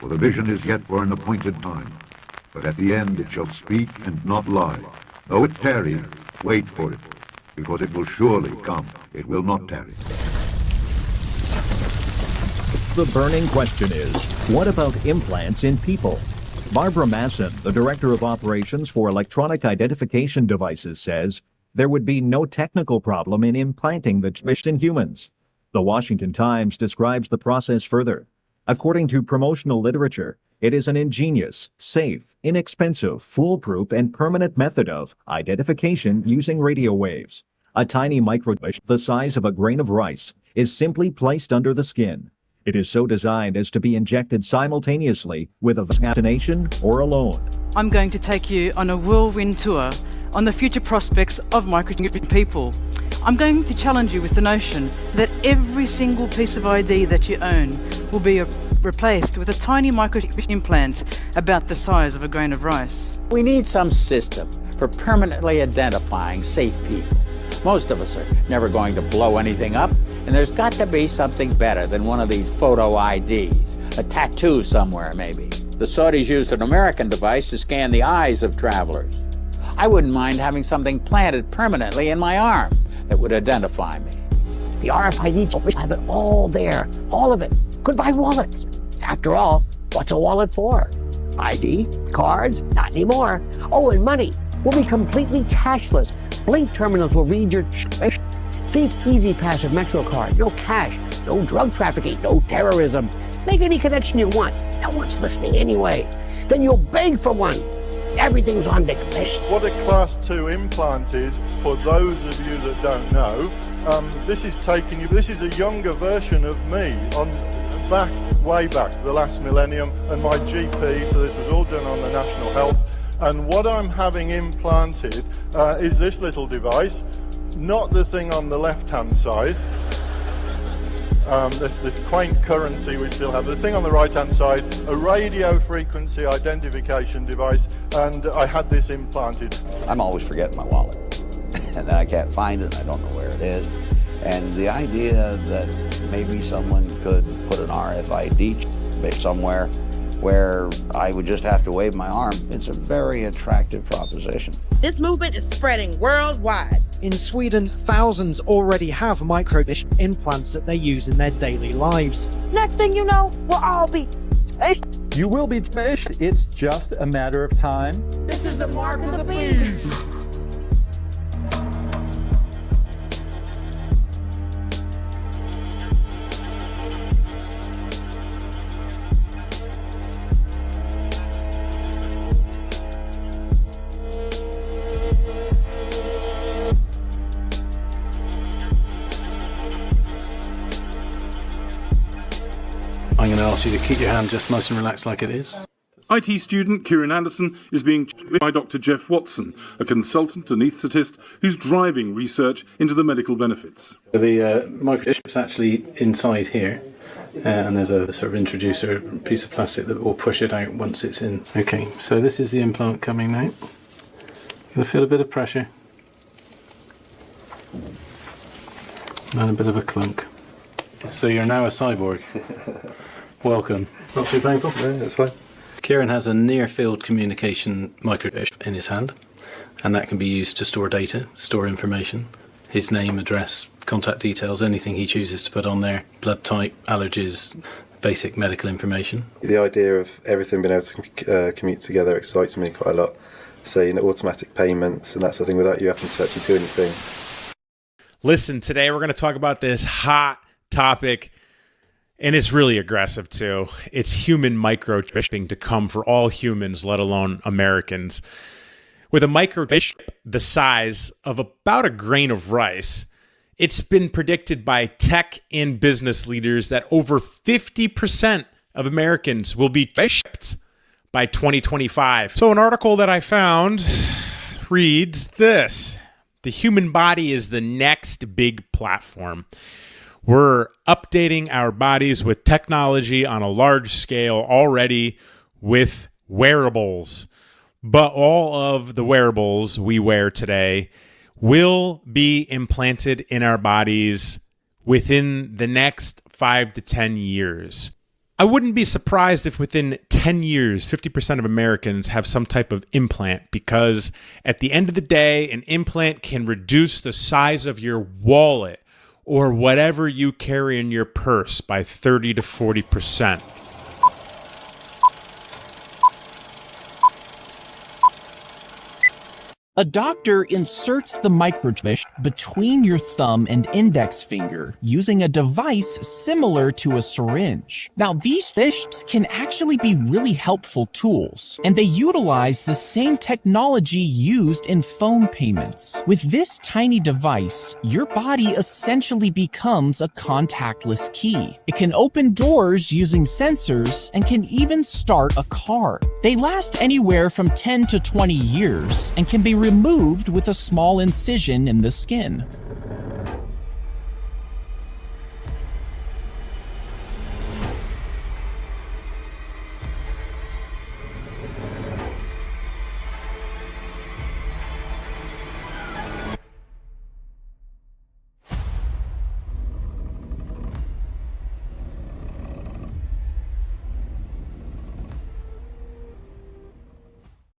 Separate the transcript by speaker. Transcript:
Speaker 1: For the vision is yet for an appointed time, but at the end it shall speak and not lie. Though it tarry, wait for it, because it will surely come. It will not tarry.
Speaker 2: The burning question is, what about implants in people? Barbara Masson, the Director of Operations for Electronic Identification Devices, says there would be no technical problem in implanting the chip in humans. The Washington Times describes the process further. According to promotional literature, it is an ingenious, safe, inexpensive, foolproof, and permanent method of identification using radio waves. A tiny microchip the size of a grain of rice is simply placed under the skin. It is so designed as to be injected simultaneously with a vaccination or alone.
Speaker 3: I'm going to take you on a whirlwind tour on the future prospects of microchipping people. I'm going to challenge you with the notion that every single piece of ID that you own will be replaced with a tiny microchip implant about the size of a grain of rice.
Speaker 4: We need some system for permanently identifying safe people. Most of us are never going to blow anything up, and there's got to be something better than one of these photo IDs, a tattoo somewhere maybe. The Saudis used an American device to scan the eyes of travelers. I wouldn't mind having something planted permanently in my arm that would identify me.
Speaker 5: The RFID chips have it all there, all of it. Goodbye wallets. After all, what's a wallet for? ID, cards, not anymore. Oh, and money. We'll be completely cashless. Blink terminals will read your chip. Think Easy Pass with MetroCard. No cash, no drug trafficking, no terrorism. Make any connection you want. No one's listening anyway. Then you'll beg for one. Everything's on the list.
Speaker 6: What a Class 2 implant is, for those of you that don't know, this is a younger version of me way back, the last millennium, and my GP, so this was all done on the National Health. And what I'm having implanted is this little device, not the thing on the left-hand side. This quaint currency we still have. The thing on the right-hand side, a radio frequency identification device, and I had this implanted.
Speaker 7: I'm always forgetting my wallet, and then I can't find it, and I don't know where it is. And the idea that maybe someone could put an RFID chip somewhere where I would just have to wave my arm, it's a very attractive proposition.
Speaker 8: This movement is spreading worldwide.
Speaker 9: In Sweden, thousands already have microchip implants that they use in their daily lives.
Speaker 8: Next thing you know, we'll all be
Speaker 10: You will be finished. It's just a matter of time.
Speaker 8: This is the mark of the beast.
Speaker 11: I'm going to ask you to keep your hand just nice and relaxed like it is.
Speaker 12: IT student Kieran Anderson is being checked by Dr. Jeff Watson, a consultant anaesthetist who's driving research into the medical benefits.
Speaker 11: The microchip's actually inside here, and there's a sort of introducer piece of plastic that will push it out once it's in. Okay, so this is the implant coming now. You're going to feel a bit of pressure and a bit of a clunk. So you're now a cyborg. Welcome. Not too painful?
Speaker 13: No, that's fine.
Speaker 11: Kieran has a near-field communication microchip in his hand, and that can be used to store data, store information, his name, address, contact details, anything he chooses to put on there, blood type, allergies, basic medical information.
Speaker 13: The idea of everything being able to commute together excites me quite a lot. So, automatic payments and that sort of thing without you having to actually do anything.
Speaker 14: Listen, today we're going to talk about this hot topic, and it's really aggressive too. It's human microchipping to come for all humans, let alone Americans. With a microchip the size of about a grain of rice, it's been predicted by tech and business leaders that over 50% of Americans will be chipped by 2025. So an article that I found reads this: the human body is the next big platform. We're updating our bodies with technology on a large scale already with wearables. But all of the wearables we wear today will be implanted in our bodies within the next 5 to 10 years. I wouldn't be surprised if within 10 years, 50% of Americans have some type of implant, because at the end of the day, an implant can reduce the size of your wallet or whatever you carry in your purse by 30 to 40%.
Speaker 15: A doctor inserts the microchip between your thumb and index finger using a device similar to a syringe. Now, these chips can actually be really helpful tools, and they utilize the same technology used in phone payments. With this tiny device, your body essentially becomes a contactless key. It can open doors using sensors and can even start a car. They last anywhere from 10 to 20 years and can be removed with a small incision in the skin.